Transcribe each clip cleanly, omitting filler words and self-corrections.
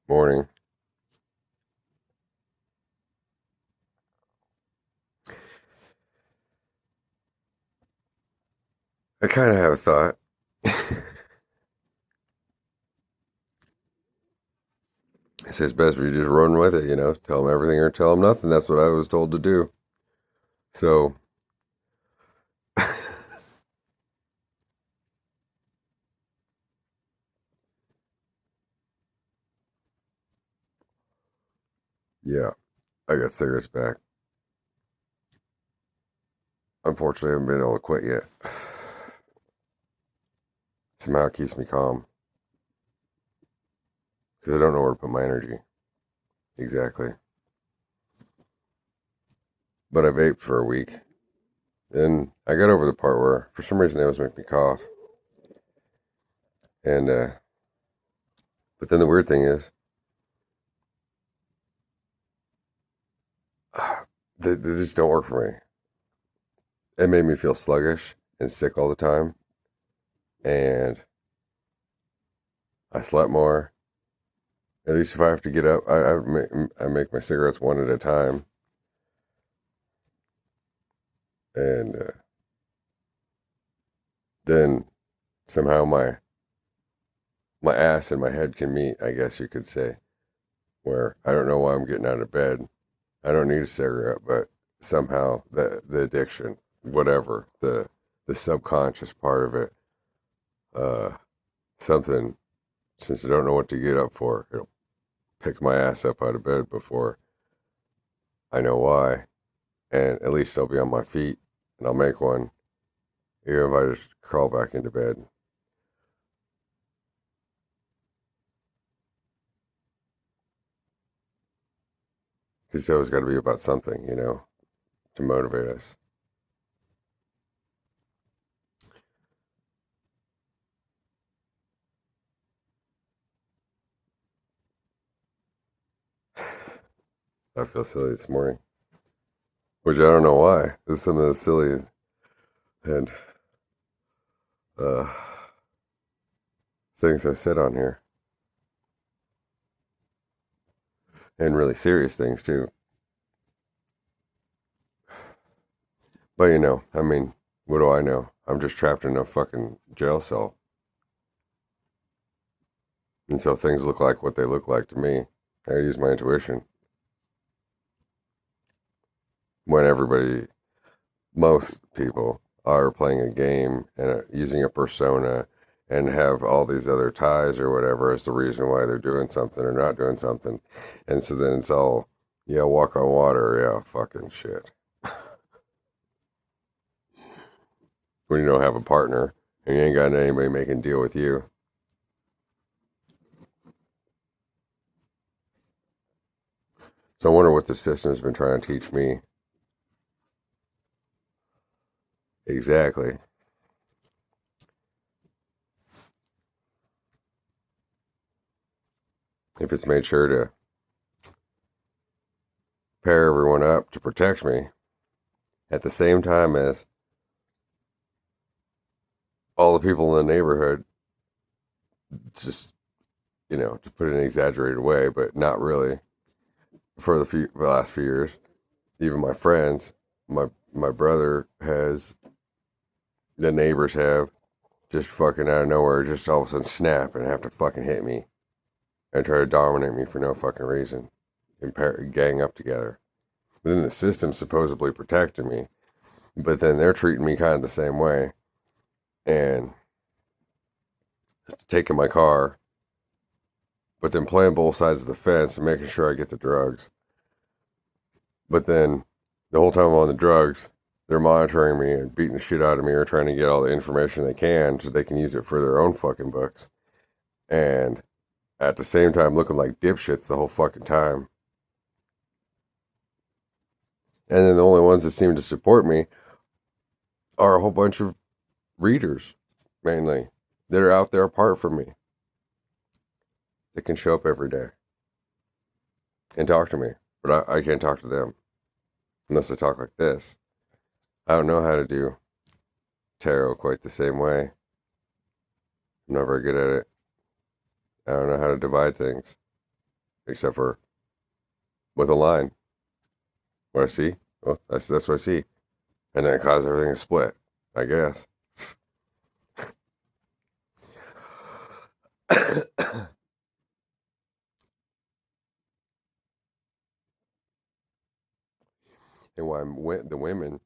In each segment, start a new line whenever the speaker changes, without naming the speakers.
Morning. I kind of have a thought. It says best if you just run with it, tell them everything or tell them nothing. That's what I was told to do. So, yeah, I got cigarettes back. Unfortunately, I haven't been able to quit yet. Somehow it keeps me calm because I don't know where to put my energy. Exactly. But I vaped for a week. Then I got over the part where, for some reason, it was making me cough. And, but then the weird thing is, they just don't work for me. It made me feel sluggish and sick all the time. And I slept more. At least if I have to get up, I make my cigarettes one at a time, and then somehow my ass and my head can meet. I guess you could say, where I don't know why I'm getting out of bed. I don't need a cigarette, but somehow the addiction, whatever the subconscious part of it, uh, something. Since I don't know what to get up for, it'll pick my ass up out of bed before I know why, and at least I'll be on my feet and I'll make one. Even if I just crawl back into bed. Because it's always got to be about something, to motivate us. I feel silly this morning, which I don't know why. This is some of the silly and uh, things I've said on here, and really serious things too. But I mean, what do I know? I'm just trapped in a fucking jail cell, and so things look like what they look like to me. I use my intuition when most people are playing a game and using a persona and have all these other ties or whatever as the reason why they're doing something or not doing something. And so then it's all, yeah, walk on water, yeah, fucking shit. When you don't have a partner and you ain't got anybody making deal with you. So I wonder what the system's been trying to teach me. Exactly. If it's made sure to pair everyone up to protect me at the same time as all the people in the neighborhood, just to put it in an exaggerated way, but not really. For the last few years, even my friends, my brother has, the neighbors have, just fucking out of nowhere, just all of a sudden snap and have to fucking hit me and try to dominate me for no fucking reason, and gang up together. But then the system's supposedly protecting me, but then they're treating me kind of the same way and taking my car, but then playing both sides of the fence and making sure I get the drugs. But then the whole time I'm on the drugs, they're monitoring me and beating the shit out of me or trying to get all the information they can so they can use it for their own fucking books. And at the same time, looking like dipshits the whole fucking time. And then the only ones that seem to support me are a whole bunch of readers, mainly, that are out there apart from me, that can show up every day and talk to me. But I can't talk to them unless I talk like this. I don't know how to do tarot quite the same way. I'm not very good at it. I don't know how to divide things. except for with a line. What I see? Well, that's what I see. And then it causes everything to split, I guess. And why the women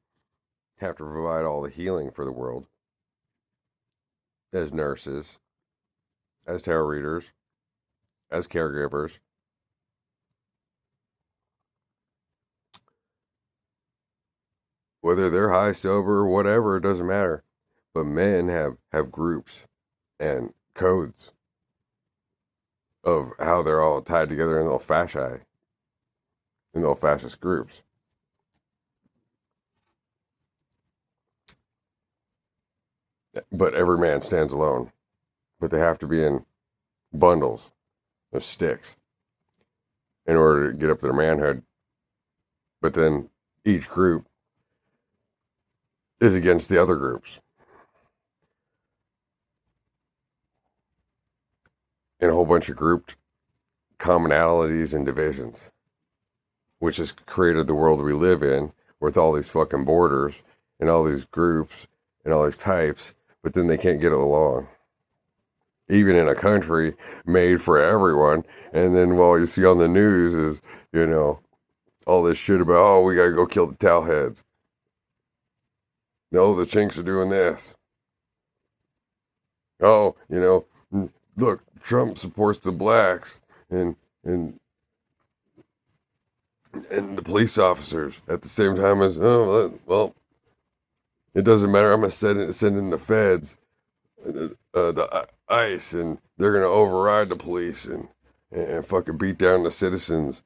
have to provide all the healing for the world as nurses, as tarot readers, as caregivers. Whether they're high, sober, whatever, it doesn't matter. But men have groups and codes of how they're all tied together in little fascist groups. But every man stands alone. But they have to be in bundles of sticks in order to get up to their manhood. But then each group is against the other groups. And a whole bunch of grouped commonalities and divisions, which has created the world we live in with all these fucking borders and all these groups and all these types, but then they can't get along. Even in a country made for everyone, and then all you see on the news is, all this shit about, oh, we gotta go kill the towel heads. No, the chinks are doing this. Oh, look, Trump supports the blacks and the police officers at the same time as, well, it doesn't matter. I'm going to send in the feds, the ICE, and they're going to override the police and fucking beat down the citizens,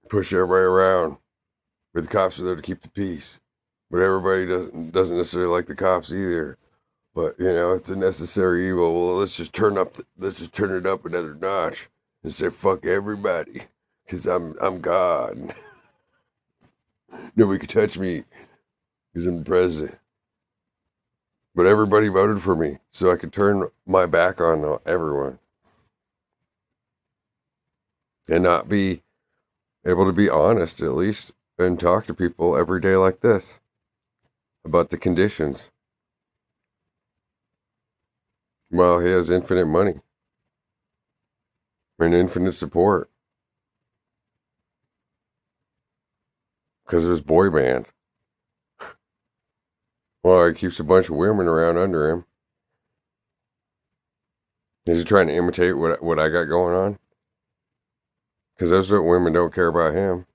push everybody around. But the cops are there to keep the peace. But everybody doesn't necessarily like the cops either. But, it's a necessary evil. Well, let's just turn it up another notch and say fuck everybody. Because I'm God. Nobody could touch me because I'm the president. But everybody voted for me so I could turn my back on everyone. And not be able to be honest, at least, and talk to people every day like this about the conditions. Well, he has infinite money and infinite support because of his boy band. Well, he keeps a bunch of women around under him. Is he trying to imitate what I got going on? Because those women don't care about him.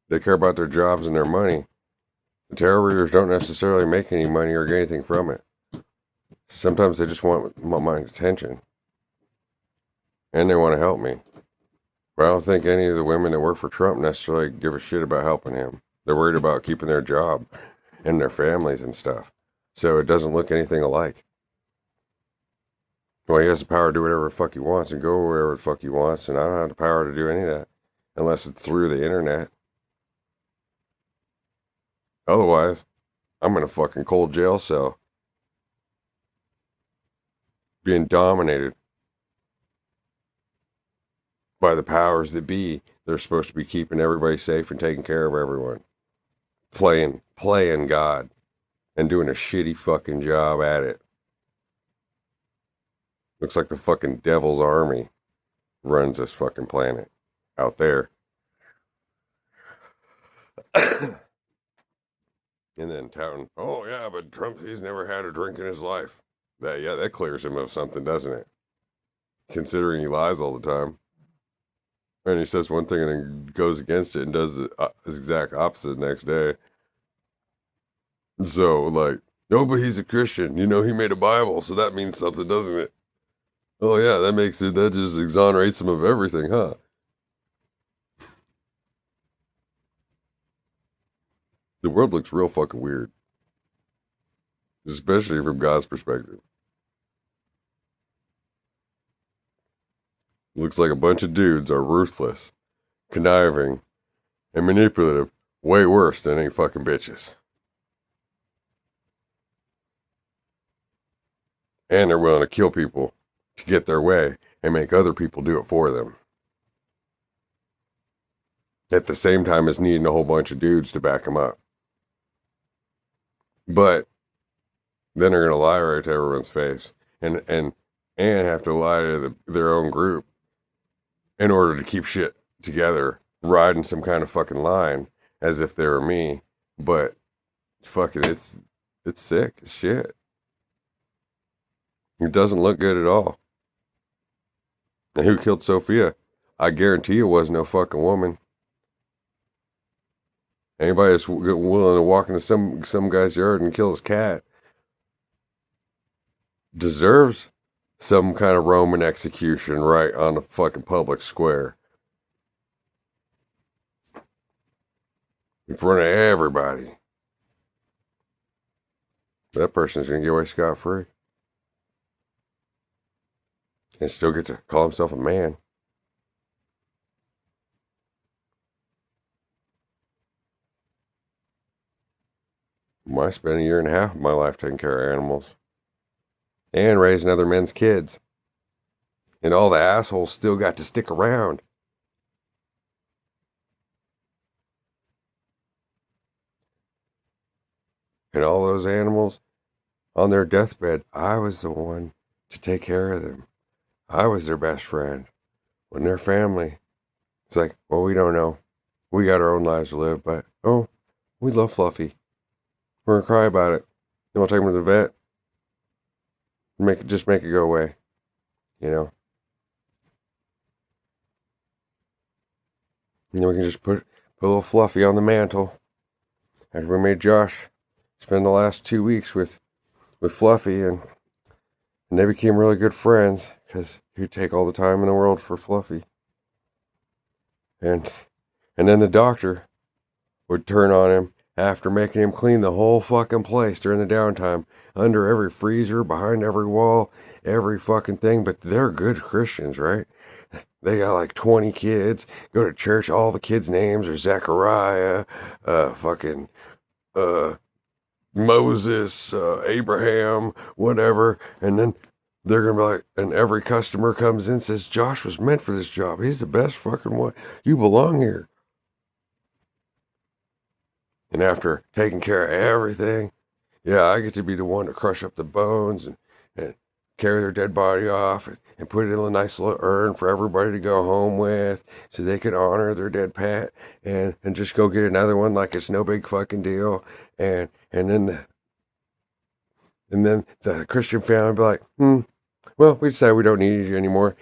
They care about their jobs and their money. The tarot readers don't necessarily make any money or get anything from it. Sometimes they just want my attention. And they want to help me. But I don't think any of the women that work for Trump necessarily give a shit about helping him. They're worried about keeping their job and their families and stuff. So it doesn't look anything alike. Well, he has the power to do whatever the fuck he wants and go wherever the fuck he wants, and I don't have the power to do any of that. Unless it's through the internet. Otherwise, I'm in a fucking cold jail cell. Being dominated by the powers that be. They're supposed to be keeping everybody safe and taking care of everyone. Playing God. And doing a shitty fucking job at it. Looks like the fucking devil's army runs this fucking planet out there. And then touting, oh yeah, but Trump, he's never had a drink in his life. That clears him of something, doesn't it? Considering he lies all the time. And he says one thing and then goes against it and does the exact opposite the next day. So, no, but he's a Christian. He made a Bible, so that means something, doesn't it? Oh yeah, that just exonerates him of everything, huh? The world looks real fucking weird. Especially from God's perspective. Looks like a bunch of dudes are ruthless, conniving, and manipulative, way worse than any fucking bitches. And they're willing to kill people to get their way and make other people do it for them. At the same time as needing a whole bunch of dudes to back them up. But then they're gonna lie right to everyone's face and have to lie to their own group in order to keep shit together, riding some kind of fucking line as if they were me. But fucking, it's sick as shit. It doesn't look good at all. And who killed Sophia? I guarantee it was no fucking woman. Anybody that's willing to walk into some guy's yard and kill his cat deserves some kind of Roman execution right on the fucking public square. In front of everybody. That person's going to get away scot-free. And still get to call himself a man. I spent 1.5 years of my life taking care of animals. And raising other men's kids. And all the assholes still got to stick around. And all those animals on their deathbed, I was the one to take care of them. I was their best friend. When their family, it's like, well, we don't know. We got our own lives to live, but, oh, we love Fluffy. We're going to cry about it. Then we'll take him to the vet. Just make it go away. You know? And then we can just put a little Fluffy on the mantle. After we made Josh spend the last 2 weeks with Fluffy, and they became really good friends because he'd take all the time in the world for Fluffy. And then the doctor would turn on him after making him clean the whole fucking place during the downtime, under every freezer, behind every wall, every fucking thing. But they're good Christians, right? They got like 20 kids, go to church, all the kids' names are Zechariah, Moses, Abraham, whatever. And then they're going to be like, and every customer comes in and says, Josh was meant for this job. He's the best fucking one. You belong here. And after taking care of everything, yeah, I get to be the one to crush up the bones and carry their dead body off and put it in a nice little urn for everybody to go home with so they can honor their dead pet and just go get another one like it's no big fucking deal. And then the Christian family be like, well, we decided we don't need you anymore.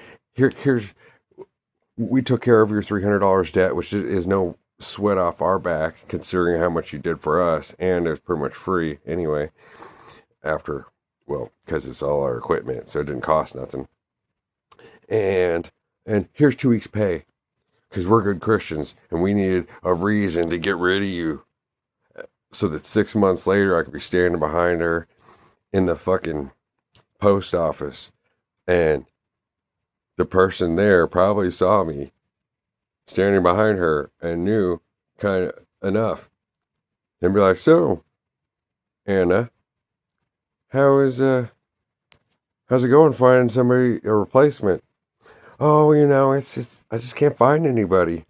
We took care of your $300 debt, which is no sweat off our back, considering how much you did for us, and it was pretty much free anyway. Because it's all our equipment, so it didn't cost nothing. And here's 2 weeks' pay, because we're good Christians, and we needed a reason to get rid of you, so that 6 months later I could be standing behind her in the fucking post office, and the person there probably saw me standing behind her and knew kind of enough and be like, so, Anna, how's it going finding somebody, a replacement? Oh, it's I just can't find anybody.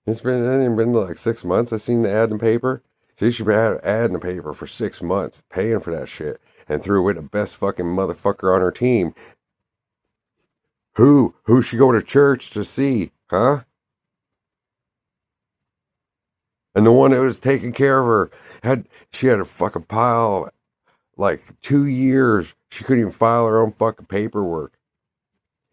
It ain't been like 6 months. I seen the ad in the paper. So you should be ad in the paper for 6 months, paying for that shit, and threw away the best fucking motherfucker on her team. Who she go to church to see, huh? And the one that was taking care of her had a fucking pile, like 2 years. She couldn't even file her own fucking paperwork.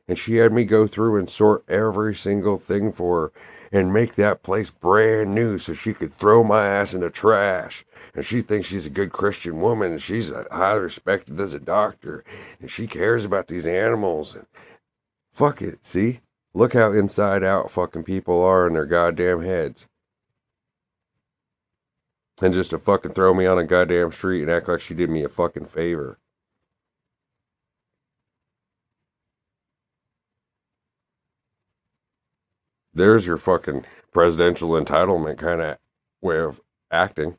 And she had me go through and sort every single thing for her and make that place brand new so she could throw my ass in the trash. And she thinks she's a good Christian woman, and she's highly respected as a doctor, and she cares about these animals. And fuck it, see? Look how inside out fucking people are in their goddamn heads. And just to fucking throw me on a goddamn street and act like she did me a fucking favor. There's your fucking presidential entitlement kind of way of acting.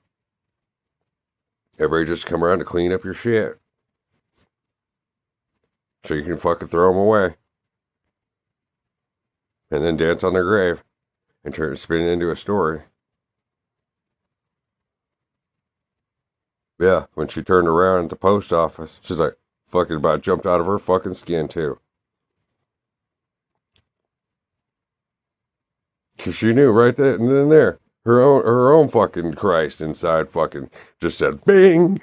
Everybody just come around to clean up your shit. So you can fucking throw them away. And then dance on their grave. And spin it into a story. Yeah, when she turned around at the post office, she's like, fucking about jumped out of her fucking skin too. Cause she knew right then and then there, her own fucking Christ inside fucking just said, bing!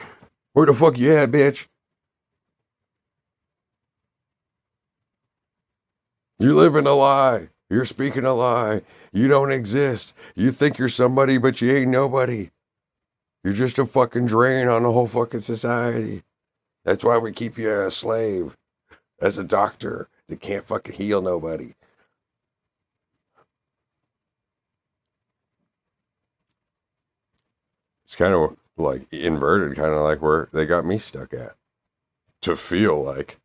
Where the fuck you at, bitch? You live in a lie. You're speaking a lie. You don't exist. You think you're somebody, but you ain't nobody. You're just a fucking drain on the whole fucking society. That's why we keep you a slave. As a doctor that can't fucking heal nobody. It's kind of like inverted, kind of like where they got me stuck at. To feel like.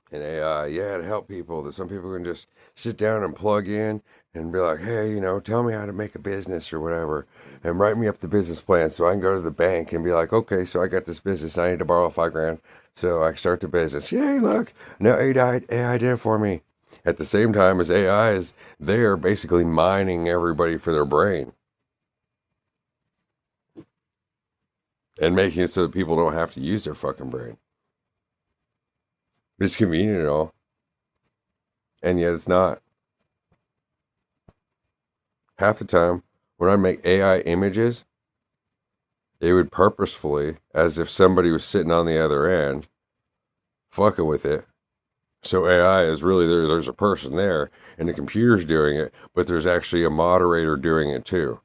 And AI, yeah, to help people. That some people can just sit down and plug in and be like, hey, tell me how to make a business or whatever, and write me up the business plan so I can go to the bank and be like, okay, so I got this business, I need to borrow $5,000, so I can start the business. Yay, look, now AI did it for me. At the same time as AI is there, basically mining everybody for their brain and making it so that people don't have to use their fucking brain. It's convenient and all, and yet it's not. Half the time, when I make AI images, it would purposefully, as if somebody was sitting on the other end, fucking with it. So AI is really there's a person there, and the computer's doing it, but there's actually a moderator doing it too.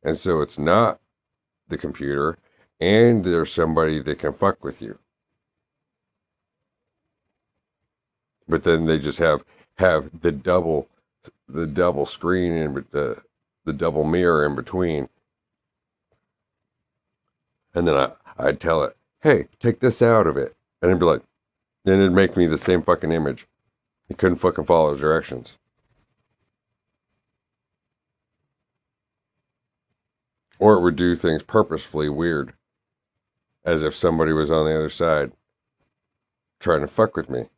And so it's not the computer, and there's somebody that can fuck with you. But then they just have the double screen and the double mirror in between. And then I'd tell it, hey, take this out of it. And it'd be like, then it'd make me the same fucking image. It couldn't fucking follow directions. Or it would do things purposefully weird. As if somebody was on the other side trying to fuck with me.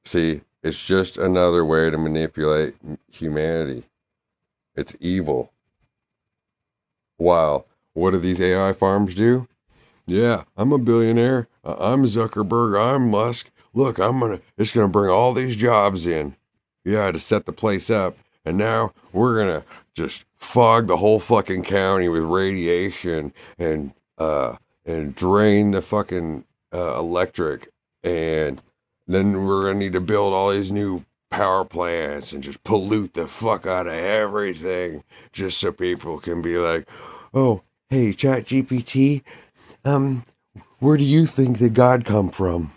See, it's just another way to manipulate humanity. It's evil. While, what do these AI farms do? Yeah, I'm a billionaire. I'm Zuckerberg. I'm Musk. Look, it's gonna bring all these jobs in. Yeah, to set the place up. And now we're gonna just fog the whole fucking county with radiation and drain the fucking electric, and then we're gonna need to build all these new power plants and just pollute the fuck out of everything just so people can be like, oh, hey, Chat GPT, where do you think that God come from?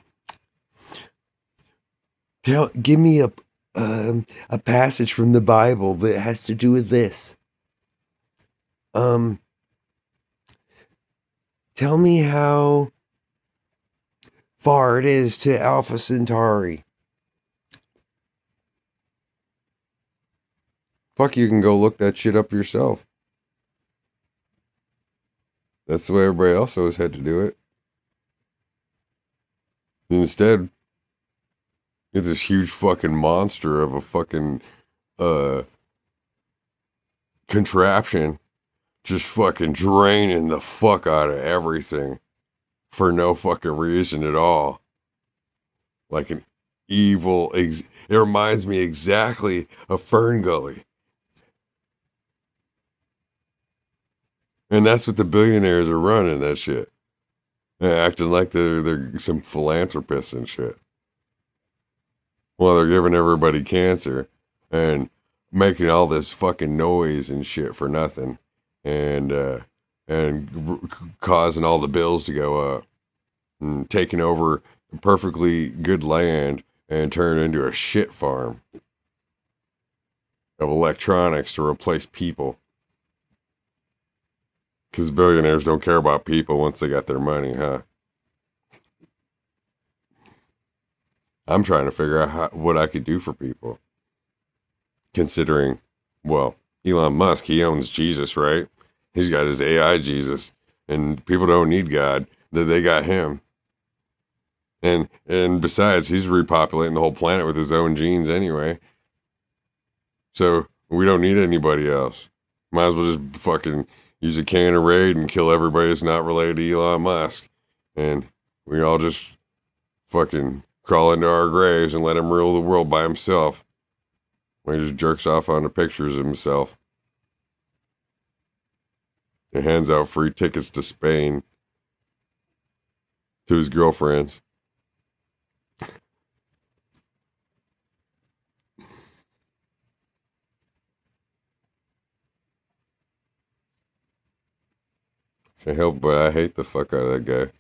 Give me a passage from the Bible that has to do with this. Tell me how far it is to Alpha Centauri. Fuck, you can go look that shit up yourself. That's the way everybody else always had to do it. Instead, you have this huge fucking monster of a fucking contraption just fucking draining the fuck out of everything for no fucking reason at all. Like an evil, it reminds me exactly of Fern Gully. And that's what the billionaires are running, that shit. They're acting like they're some philanthropists and shit. Well, they're giving everybody cancer and making all this fucking noise and shit for nothing, and causing all the bills to go up, and taking over perfectly good land and turn it into a shit farm of electronics to replace people. Because billionaires don't care about people once they got their money, huh? I'm trying to figure out what I could do for people. Considering, well, Elon Musk, he owns Jesus, right? He's got his AI Jesus. And people don't need God. They got him. And besides, he's repopulating the whole planet with his own genes anyway. So we don't need anybody else. Might as well just fucking use a can of Raid and kill everybody that's not related to Elon Musk. And we all just fucking crawl into our graves and let him rule the world by himself. When he just jerks off onto pictures of himself. And hands out free tickets to Spain to his girlfriends. Can't help but I hate the fuck out of that guy.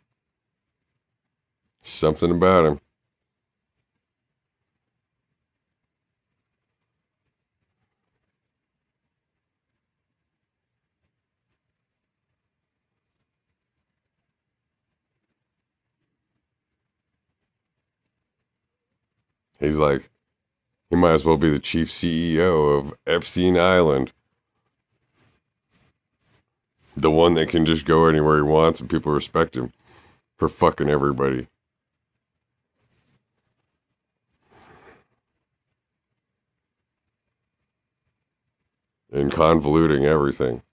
Something about him. He's like, he might as well be the chief CEO of Epstein Island. The one that can just go anywhere he wants and people respect him for fucking everybody. And convoluting everything.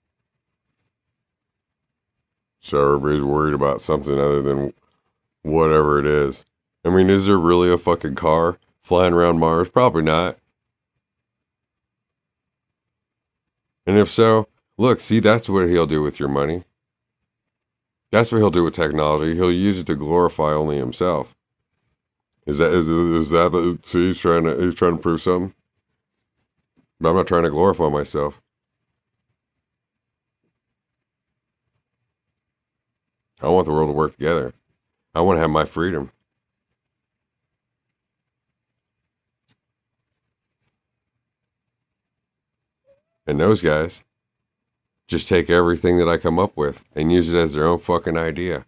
So everybody's worried about something other than whatever it is. I mean, is there really a fucking car flying around Mars? Probably not. And if so, look, see, that's what he'll do with your money. That's what he'll do with technology. He'll use it to glorify only himself. Is that the, see, he's trying to prove something? But I'm not trying to glorify myself. I want the world to work together. I want to have my freedom. And those guys just take everything that I come up with and use it as their own fucking idea.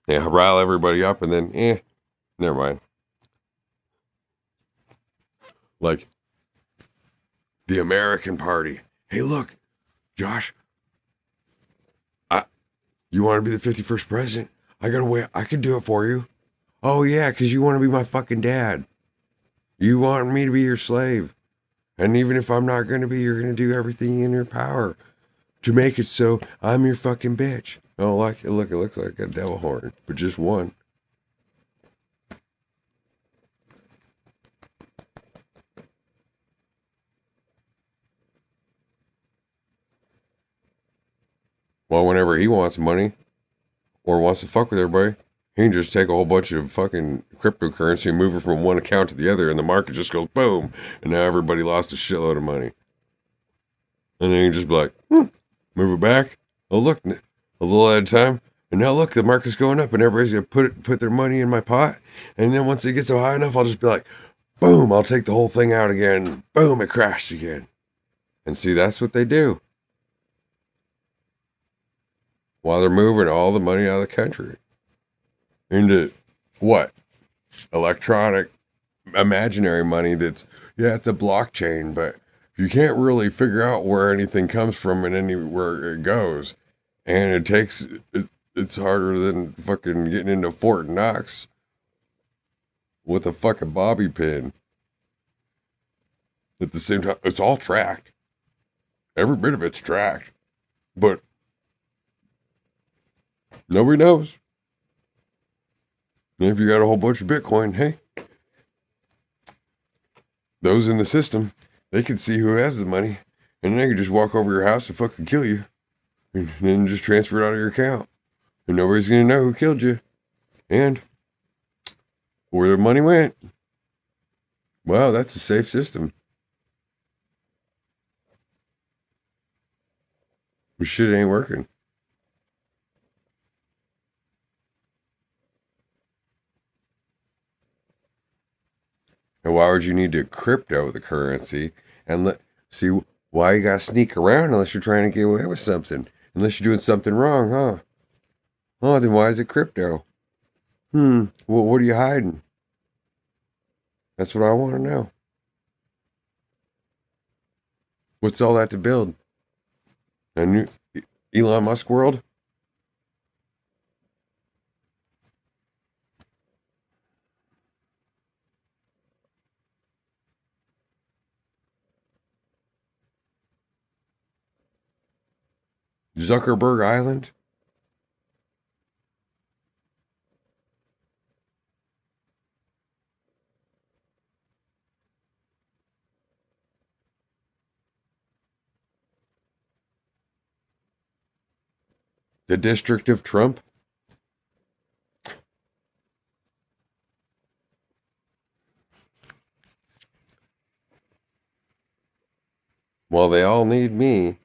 Yeah, rile everybody up and then, never mind. Like the American Party. Hey, look, Josh, you want to be the 51st president? I got a way. I can do it for you. Oh, yeah, because you want to be my fucking dad. You want me to be your slave. And even if I'm not going to be, you're going to do everything in your power to make it so I'm your fucking bitch. Oh, like it. Look, it looks like a devil horn, but just one. Well, whenever he wants money or wants to fuck with everybody, he can just take a whole bunch of fucking cryptocurrency and move it from one account to the other, and the market just goes boom, and now everybody lost a shitload of money. And then you just be like, move it back. Oh, look, a little at a time. And now look, the market's going up, and everybody's gonna put their money in my pot. And then once it gets so high enough, I'll just be like, boom, I'll take the whole thing out again. Boom, it crashed again. And see, that's what they do. While they're moving all the money out of the country into what? Electronic, imaginary money that's, yeah, it's a blockchain, but you can't really figure out where anything comes from and anywhere it goes. And it's harder than fucking getting into Fort Knox with a fucking bobby pin. At the same time, it's all tracked. Every bit of it's tracked. But nobody knows. And if you got a whole bunch of Bitcoin, hey, those in the system, they can see who has the money. And they can just walk over your house and fucking kill you. And then just transfer it out of your account. And nobody's going to know who killed you. And where the money went. Wow, that's a safe system. But shit ain't working. And why would you need to crypto the currency and see Why you gotta sneak around unless you're trying to get away with something? Unless you're doing something wrong, huh? Oh, then why is it crypto? Well, what are you hiding? That's what I want to know. What's all that to build? A new Elon Musk world? Zuckerberg Island? The District of Trump? Well, they all need me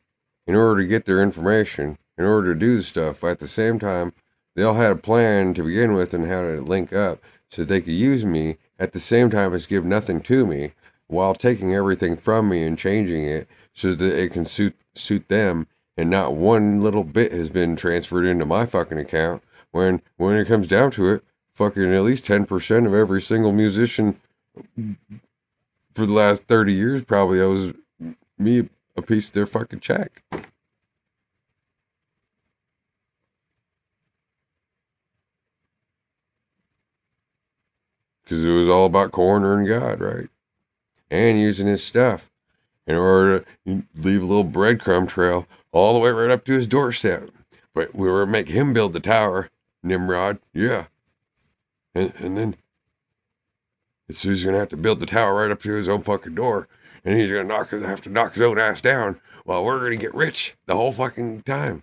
in order to get their information, in order to do the stuff. At the same time, they all had a plan to begin with and how to link up so that they could use me at the same time as give nothing to me while taking everything from me and changing it so that it can suit them. And not one little bit has been transferred into my fucking account when it comes down to it, fucking at least 10% of every single musician for the last 30 years probably owes me a piece of their fucking check. Because it was all about cornering God, right? And using his stuff in order to leave a little breadcrumb trail all the way right up to his doorstep. But we were make him build the tower, Nimrod, yeah. And then so he's gonna have to build the tower right up to his own fucking door. And he's gonna have to knock his own ass down while we're gonna get rich the whole fucking time.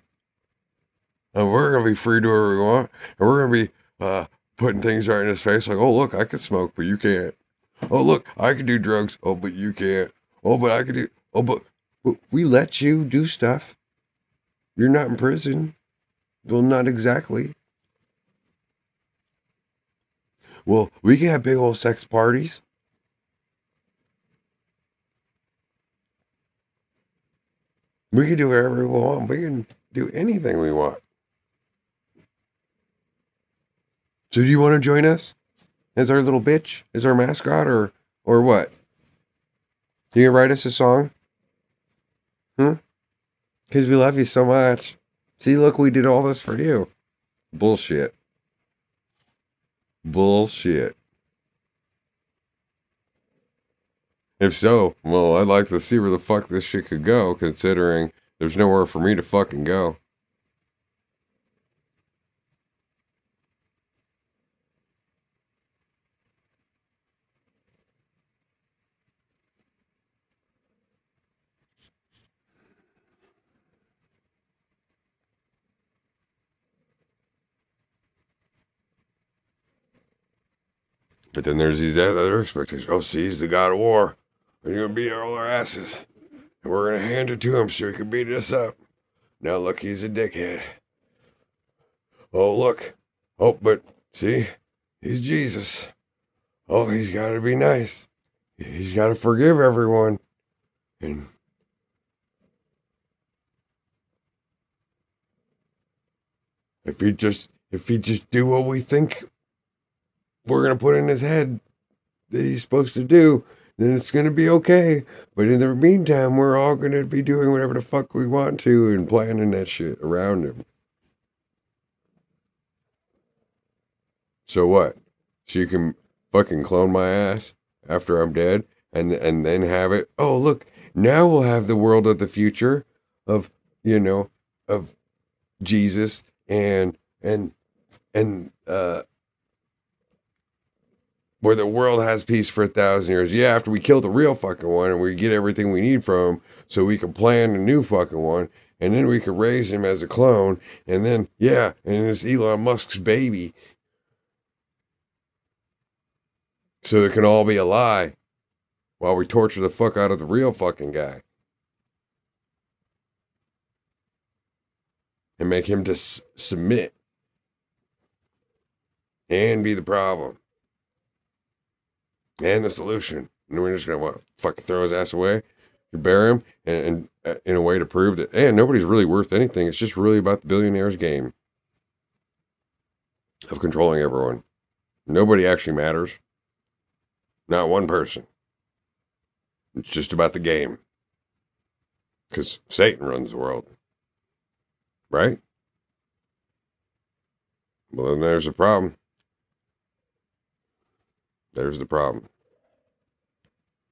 And we're gonna be free to do whatever we want. And we're gonna be putting things right in his face like, oh look, I can smoke, but you can't. Oh look, I can do drugs. Oh, but you can't. Oh, but I can do. Oh, but we let you do stuff. You're not in prison. Well, not exactly. Well, we can have big old sex parties. We can do whatever we want. We can do anything we want. So, do you want to join us as our little bitch, as our mascot, or what? You can write us a song? Because we love you so much. See, look, we did all this for you. Bullshit. Bullshit. If so, well, I'd like to see where the fuck this shit could go, considering there's nowhere for me to fucking go. But then there's these other expectations. Oh, see, he's the god of war. He's gonna beat all our asses. And we're gonna hand it to him so he can beat us up. Now look, he's a dickhead. Oh, look. Oh, but see, he's Jesus. Oh, he's gotta be nice. He's gotta forgive everyone. And if he just do what we think we're gonna put in his head that he's supposed to do, then it's gonna be okay. But in the meantime, we're all gonna be doing whatever the fuck we want to and planning that shit around him. So what? So you can fucking clone my ass after I'm dead and then have it. Oh look, now we'll have the world of the future of of Jesus and where the world has peace for 1,000 years. Yeah, after we kill the real fucking one and we get everything we need from him, so we can plan a new fucking one, and then we could raise him as a clone, and then yeah, and it's Elon Musk's baby, so it can all be a lie while we torture the fuck out of the real fucking guy and make him just submit and be the problem and the solution. And we're just gonna fucking throw his ass away. You bury them and in a way to prove that, hey, nobody's really worth anything. It's just really about the billionaires' game of controlling everyone. Nobody actually matters. Not one person. It's just about the game. Because Satan runs the world. Right? Well, then there's the problem. There's the problem.